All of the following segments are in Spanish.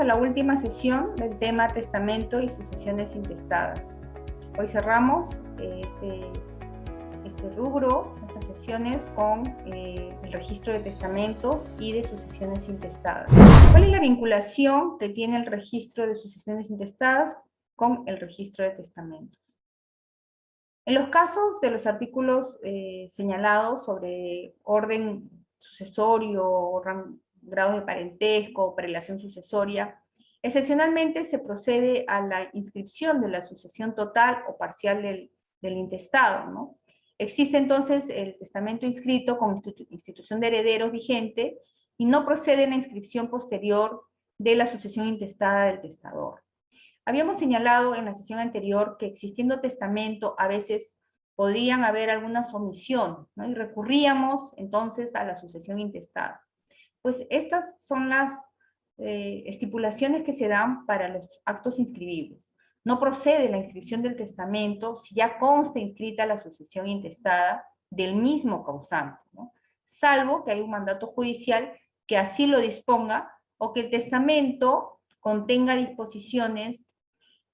la última sesión del tema testamento y sucesiones intestadas. Hoy cerramos este rubro, estas sesiones, con el registro de testamentos y de sucesiones intestadas. ¿Cuál es la vinculación que tiene el registro de sucesiones intestadas con el registro de testamentos? En los casos de los artículos señalados sobre orden sucesorio, grados de parentesco, prelación sucesoria, excepcionalmente se procede a la inscripción de la sucesión total o parcial del intestado, ¿no? Existe entonces el testamento inscrito con institución de herederos vigente y no procede la inscripción posterior de la sucesión intestada del testador. Habíamos señalado en la sesión anterior que existiendo testamento a veces podrían haber algunas omisiones, ¿no? Y recurríamos entonces a la sucesión intestada. Pues estas son las estipulaciones que se dan para los actos inscribibles. No procede la inscripción del testamento si ya consta inscrita la sucesión intestada del mismo causante, ¿no? Salvo que hay un mandato judicial que así lo disponga o que el testamento contenga disposiciones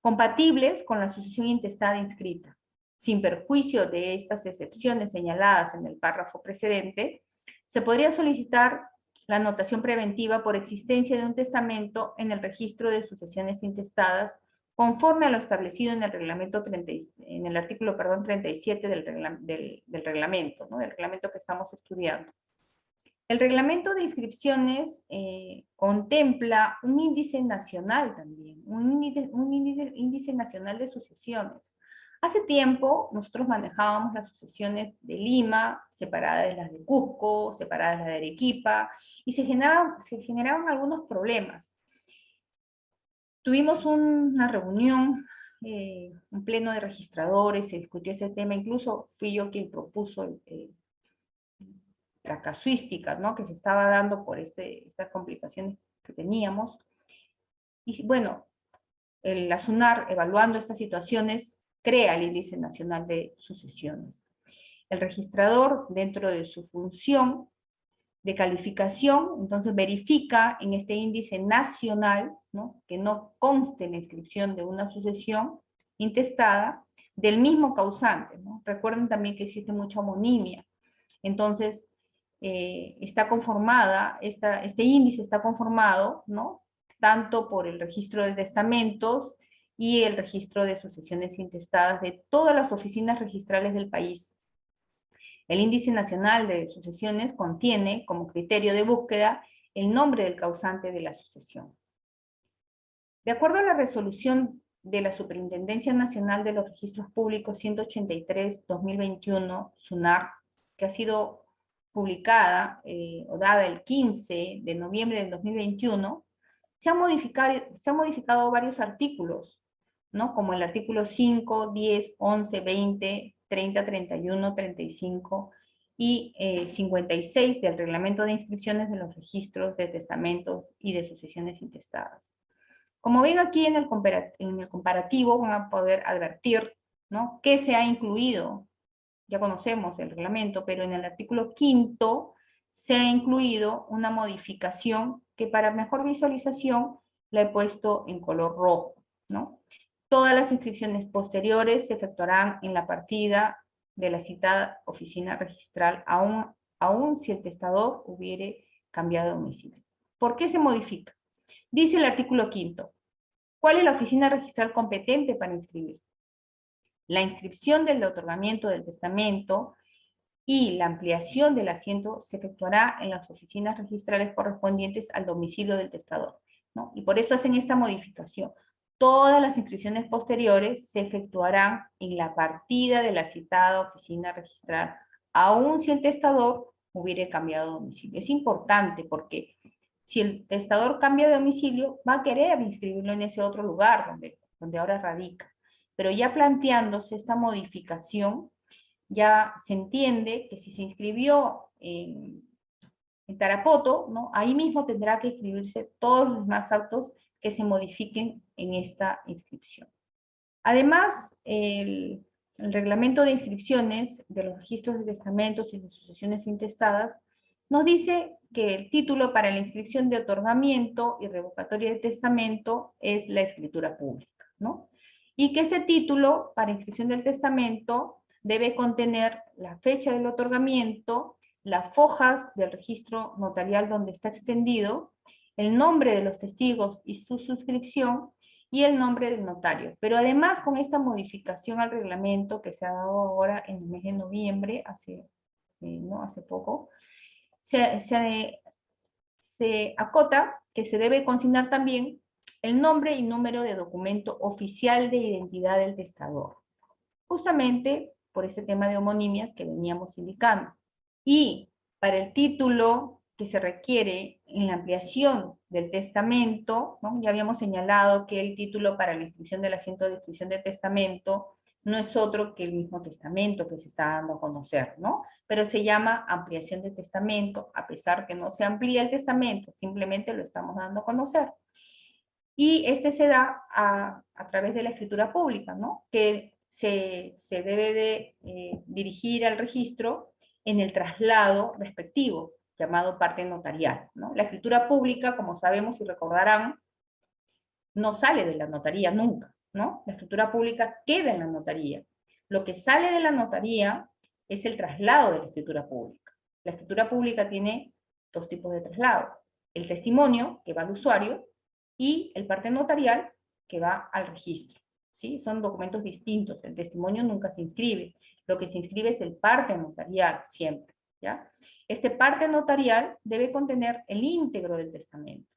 compatibles con la sucesión intestada inscrita. Sin perjuicio de estas excepciones señaladas en el párrafo precedente, se podría solicitar la anotación preventiva por existencia de un testamento en el registro de sucesiones intestadas conforme a lo establecido en el reglamento en el artículo 37 del reglamento, ¿no? Del reglamento que estamos estudiando. El reglamento de inscripciones contempla un índice nacional también, un índice nacional de sucesiones. Hace tiempo nosotros manejábamos las sucesiones de Lima, separadas de las de Cusco, separadas de las de Arequipa, y se generaban algunos problemas. Tuvimos una reunión, un pleno de registradores, se discutió este tema, incluso fui yo quien propuso la casuística, ¿no?, que se estaba dando por estas complicaciones que teníamos. Y bueno, la SUNAR, evaluando estas situaciones, crea el Índice Nacional de Sucesiones. El registrador, dentro de su función de calificación, entonces verifica en este índice nacional, ¿no?, que no conste la inscripción de una sucesión intestada del mismo causante, ¿no? Recuerden también que existe mucha homonimia. Entonces, está conformada, este índice está conformado, ¿no?, tanto por el registro de testamentos y el registro de sucesiones intestadas de todas las oficinas registrales del país. El Índice Nacional de Sucesiones contiene como criterio de búsqueda el nombre del causante de la sucesión. De acuerdo a la resolución de la Superintendencia Nacional de los Registros Públicos 183-2021, SUNAR, que ha sido publicada o dada el 15 de noviembre del 2021, se han modificado varios artículos, ¿no?, como el artículo 5, 10, 11, 20, 30, 31, 35 y 56 del Reglamento de Inscripciones de los Registros de Testamentos y de Sucesiones Intestadas. Como ven aquí en el comparativo van a poder advertir, ¿no?, qué se ha incluido. Ya conocemos el reglamento, pero en el artículo 5 se ha incluido una modificación que para mejor visualización la he puesto en color rojo, ¿no? Todas las inscripciones posteriores se efectuarán en la partida de la citada oficina registral, aun si el testador hubiere cambiado de domicilio. ¿Por qué se modifica? Dice el artículo 5, ¿cuál es la oficina registral competente para inscribir? La inscripción del otorgamiento del testamento y la ampliación del asiento se efectuará en las oficinas registrales correspondientes al domicilio del testador, ¿no? Y por eso hacen esta modificación. Todas las inscripciones posteriores se efectuarán en la partida de la citada oficina registral, aun si el testador hubiere cambiado de domicilio. Es importante porque si el testador cambia de domicilio, va a querer inscribirlo en ese otro lugar donde ahora radica. Pero ya planteándose esta modificación, ya se entiende que si se inscribió en Tarapoto, ¿no?, ahí mismo tendrá que inscribirse todos los demás actos que se modifiquen en esta inscripción. Además, el reglamento de inscripciones de los registros de testamentos y de sucesiones intestadas nos dice que el título para la inscripción de otorgamiento y revocatoria de testamento es la escritura pública, ¿no? Y que este título para inscripción del testamento debe contener la fecha del otorgamiento, las fojas del registro notarial donde está extendido, el nombre de los testigos y su suscripción, y el nombre del notario. Pero además, con esta modificación al reglamento que se ha dado ahora en el mes de noviembre, hace poco, se acota que se debe consignar también el nombre y número de documento oficial de identidad del testador, justamente por este tema de homonimias que veníamos indicando. Y para el título que se requiere en la ampliación del testamento, ¿no? Ya habíamos señalado que el título para la inscripción del asiento de inscripción de testamento no es otro que el mismo testamento que se está dando a conocer, ¿no? Pero se llama ampliación de testamento, a pesar que no se amplía el testamento, simplemente lo estamos dando a conocer. Y este se da a través de la escritura pública, ¿no? Que se debe de dirigir al registro en el traslado respectivo, llamado parte notarial, ¿no? La escritura pública, como sabemos y recordarán, no sale de la notaría nunca, ¿no? La escritura pública queda en la notaría. Lo que sale de la notaría es el traslado de la escritura pública. La escritura pública tiene dos tipos de traslado. El testimonio, que va al usuario, y el parte notarial, que va al registro, ¿sí? Son documentos distintos. El testimonio nunca se inscribe. Lo que se inscribe es el parte notarial, siempre, ¿ya? Este parte notarial debe contener el íntegro del testamento.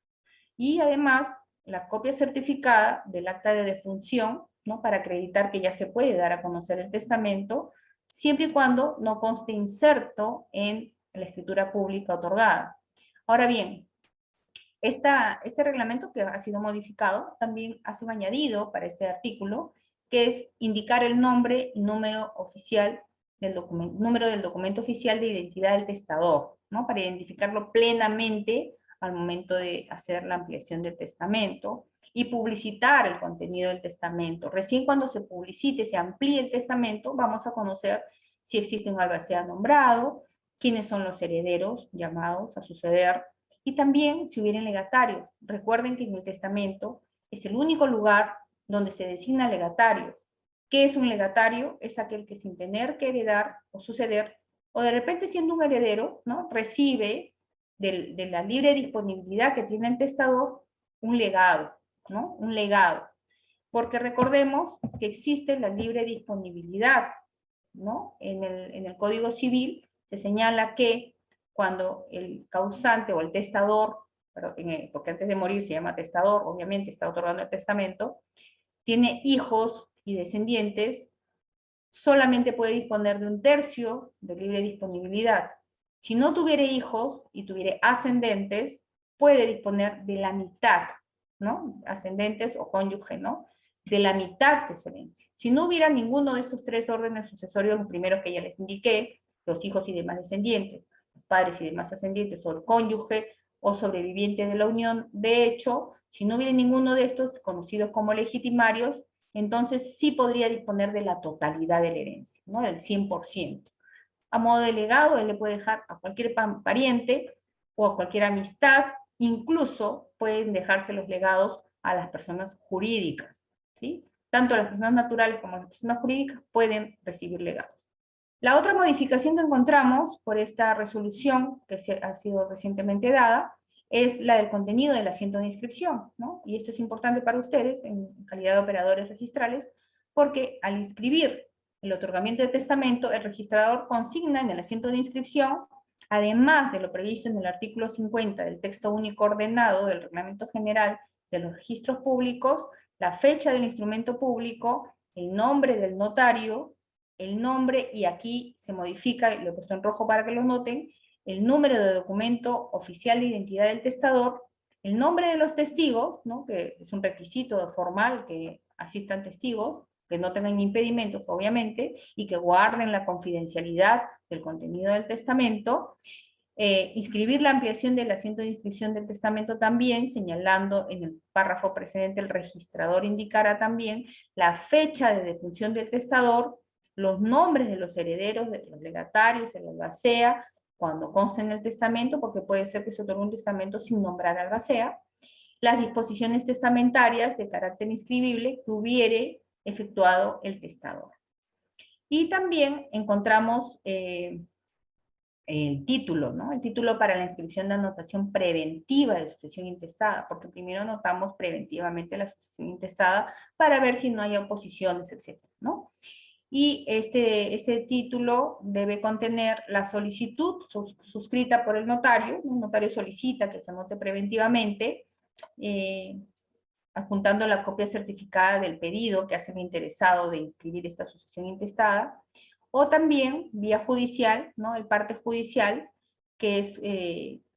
Y además, la copia certificada del acta de defunción, ¿no? Para acreditar que ya se puede dar a conocer el testamento, siempre y cuando no conste inserto en la escritura pública otorgada. Ahora bien, este reglamento que ha sido modificado también hace un añadido para este artículo, que es indicar el nombre y número oficial del documento, número del documento oficial de identidad del testador, ¿no? Para identificarlo plenamente al momento de hacer la ampliación del testamento, y publicitar el contenido del testamento. Recién cuando se publicite, se amplíe el testamento, vamos a conocer si existe un albacea nombrado, quiénes son los herederos llamados a suceder, y también si hubiera legatario. Recuerden que en el testamento es el único lugar donde se designa legatario. ¿Qué es un legatario? Es aquel que sin tener que heredar o suceder, o de repente siendo un heredero, ¿no? Recibe de la libre disponibilidad que tiene el testador un legado, ¿no? Un legado. Porque recordemos que existe la libre disponibilidad, ¿no? En el Código Civil se señala que cuando el causante o el testador, porque antes de morir se llama testador, obviamente está otorgando el testamento, tiene hijos y descendientes, solamente puede disponer de 1/3 de libre disponibilidad. Si no tuviera hijos y tuviera ascendentes, puede disponer de la mitad, ¿no? Ascendentes o cónyuge, ¿no? De la mitad de su herencia. Si no hubiera ninguno de estos 3 órdenes sucesorios, los primeros que ya les indiqué, los hijos y demás descendientes, los padres y demás ascendientes, o el cónyuge o sobreviviente de la unión, de hecho, si no hubiera ninguno de estos, conocidos como legitimarios, entonces sí podría disponer de la totalidad de la herencia, ¿no? Del 100%. A modo de legado, él le puede dejar a cualquier pariente o a cualquier amistad, incluso pueden dejarse los legados a las personas jurídicas, ¿sí? Tanto las personas naturales como las personas jurídicas pueden recibir legados. La otra modificación que encontramos por esta resolución que ha sido recientemente dada es la del contenido del asiento de inscripción, ¿no? Y esto es importante para ustedes en calidad de operadores registrales, porque al inscribir el otorgamiento de testamento, el registrador consigna en el asiento de inscripción, además de lo previsto en el artículo 50 del texto único ordenado del Reglamento General de los Registros Públicos, la fecha del instrumento público, el nombre del notario, el nombre, y aquí se modifica, lo he puesto en rojo para que lo noten, el número de documento oficial de identidad del testador, el nombre de los testigos, ¿no? Que es un requisito formal que asistan testigos, que no tengan impedimentos, obviamente, y que guarden la confidencialidad del contenido del testamento. Inscribir la ampliación del asiento de inscripción del testamento también, señalando en el párrafo precedente el registrador indicará también la fecha de defunción del testador, los nombres de los herederos, de los legatarios, el albacea, cuando consta en el testamento, porque puede ser que se otorgue un testamento sin nombrar albacea, las disposiciones testamentarias de carácter inscribible que hubiere efectuado el testador. Y también encontramos el título, ¿no? El título para la inscripción de anotación preventiva de sucesión intestada, porque primero anotamos preventivamente la sucesión intestada para ver si no hay oposiciones, etcétera, ¿no? Y este título debe contener la solicitud suscrita por el notario. Un notario solicita que se anote preventivamente, adjuntando la copia certificada del pedido que hace el interesado de inscribir esta sucesión intestada, o también vía judicial, ¿no? El parte judicial, que es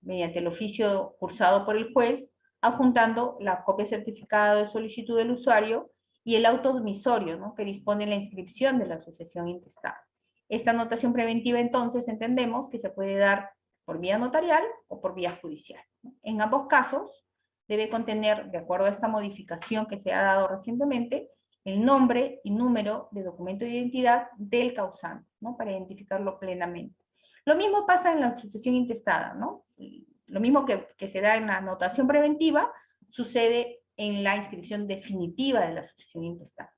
mediante el oficio cursado por el juez, adjuntando la copia certificada de solicitud del usuario y el auto admisorio, ¿no? Que dispone la inscripción de la sucesión intestada. Esta anotación preventiva, entonces, entendemos que se puede dar por vía notarial o por vía judicial, ¿no? En ambos casos, debe contener, de acuerdo a esta modificación que se ha dado recientemente, el nombre y número de documento de identidad del causante, ¿no? Para identificarlo plenamente. Lo mismo pasa en la sucesión intestada, ¿no? Lo mismo que se da en la anotación preventiva, sucede en la inscripción definitiva de la sucesión intestada.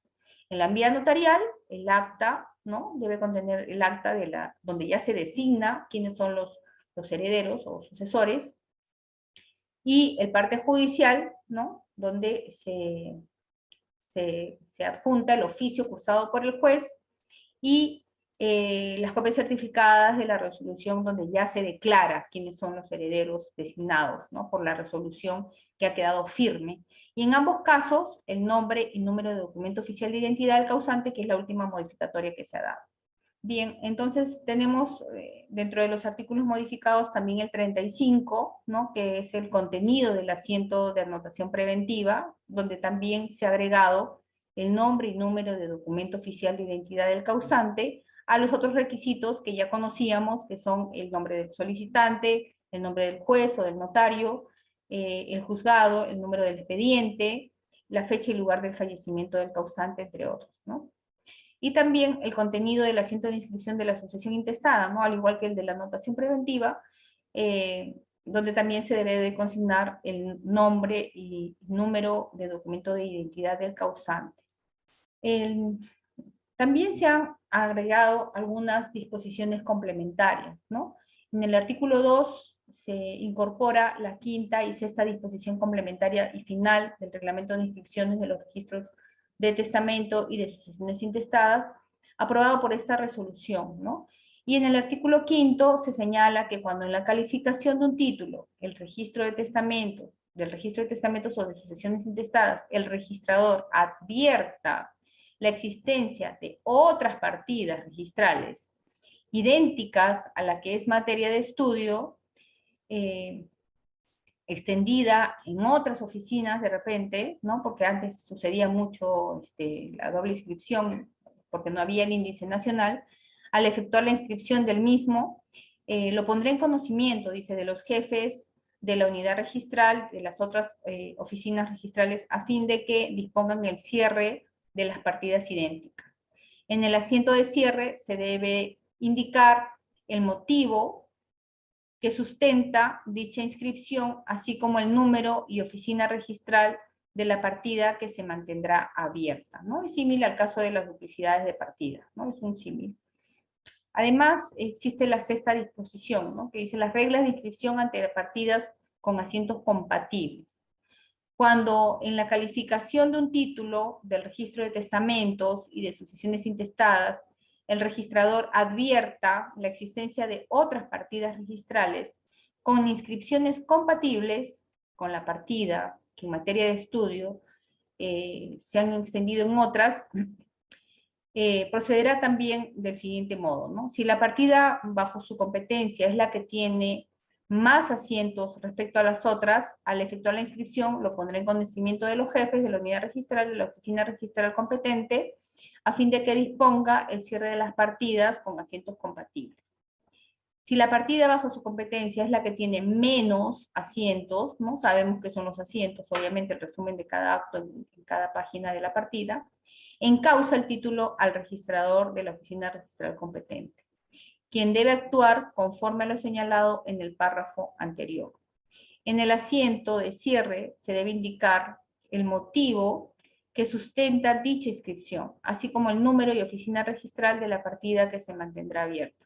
En la vía notarial, el acta, ¿no? Debe contener el acta donde ya se designa quiénes son los herederos o sucesores, y el parte judicial, ¿no? Donde se adjunta el oficio cursado por el juez y las copias certificadas de la resolución donde ya se declara quiénes son los herederos designados, ¿no? Por la resolución que ha quedado firme. Y en ambos casos, el nombre y número de documento oficial de identidad del causante, que es la última modificatoria que se ha dado. Bien, entonces tenemos dentro de los artículos modificados también el 35, ¿no? Que es el contenido del asiento de anotación preventiva, donde también se ha agregado el nombre y número de documento oficial de identidad del causante a los otros requisitos que ya conocíamos, que son el nombre del solicitante, el nombre del juez o del notario, el juzgado, el número del expediente, la fecha y lugar del fallecimiento del causante, entre otros, ¿no? Y también el contenido del asiento de inscripción de la sucesión intestada, ¿no? Al igual que el de la anotación preventiva, donde también se debe de consignar el nombre y número de documento de identidad del causante. También se han agregado algunas disposiciones complementarias, ¿no? En el artículo 2 se incorpora la quinta y sexta disposición complementaria y final del reglamento de inscripciones de los registros de testamento y de sucesiones intestadas, aprobado por esta resolución, ¿no? Y en el artículo 5 se señala que cuando en la calificación de un título, el registro de testamentos, del registro de testamentos o de sucesiones intestadas, el registrador advierta la existencia de otras partidas registrales idénticas a la que es materia de estudio, extendida en otras oficinas de repente, ¿no? Porque antes sucedía mucho la doble inscripción, porque no había el índice nacional. Al efectuar la inscripción del mismo, lo pondré en conocimiento, dice, de los jefes de la unidad registral, de las otras oficinas registrales, a fin de que dispongan el cierre de las partidas idénticas. En el asiento de cierre se debe indicar el motivo que sustenta dicha inscripción, así como el número y oficina registral de la partida que se mantendrá abierta, ¿no? Es similar al caso de las duplicidades de partida, ¿no? Es un símil. Además, existe la sexta disposición, ¿no? Que dice las reglas de inscripción ante partidas con asientos compatibles. Cuando en la calificación de un título del registro de testamentos y de sucesiones intestadas, el registrador advierta la existencia de otras partidas registrales con inscripciones compatibles con la partida que en materia de estudio se han extendido en otras, procederá también del siguiente modo, ¿no? Si la partida bajo su competencia es la que tiene más asientos respecto a las otras, al efectuar la inscripción lo pondrá en conocimiento de los jefes de la unidad registral, de la oficina registral competente, a fin de que disponga el cierre de las partidas con asientos compatibles. Si la partida bajo su competencia es la que tiene menos asientos, ¿no? Sabemos qué son los asientos, obviamente el resumen de cada acto en cada página de la partida, encausa el título al registrador de la oficina registral competente, quien debe actuar conforme a lo señalado en el párrafo anterior. En el asiento de cierre se debe indicar el motivo que sustenta dicha inscripción, así como el número y oficina registral de la partida que se mantendrá abierta.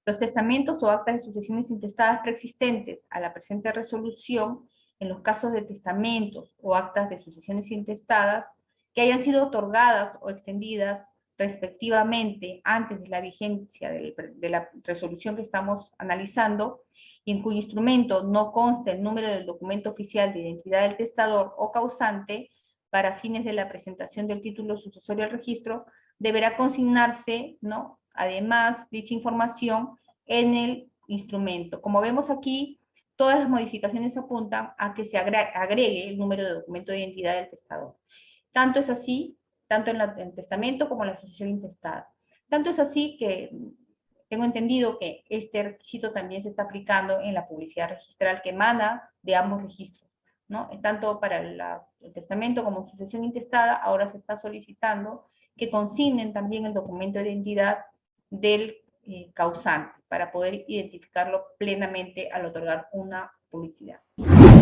Los testamentos o actas de sucesiones intestadas preexistentes a la presente resolución, en los casos de testamentos o actas de sucesiones intestadas que hayan sido otorgadas o extendidas respectivamente antes de la vigencia de la resolución que estamos analizando, y en cuyo instrumento no consta el número del documento oficial de identidad del testador o causante, para fines de la presentación del título sucesorio al registro, deberá consignarse, ¿no?, además dicha información en el instrumento. Como vemos aquí, todas las modificaciones apuntan a que se agregue el número de documento de identidad del testador. Tanto es así, tanto en el testamento como en la sucesión intestada. Tanto es así que tengo entendido que este requisito también se está aplicando en la publicidad registral que emana de ambos registros, ¿no? Tanto para el testamento como sucesión intestada, ahora se está solicitando que consignen también el documento de identidad del causante para poder identificarlo plenamente al otorgar una publicidad.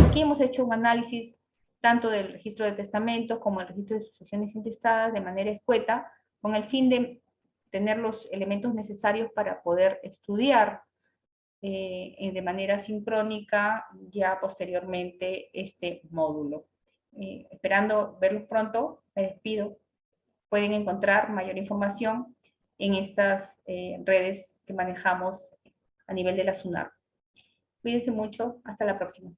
Aquí hemos hecho un análisis tanto del registro de testamentos como el registro de sucesiones intestadas de manera escueta, con el fin de tener los elementos necesarios para poder estudiar de manera sincrónica ya posteriormente este módulo. Esperando verlos pronto, me despido. Pueden encontrar mayor información en estas redes que manejamos a nivel de la SUNAR. Cuídense mucho, hasta la próxima.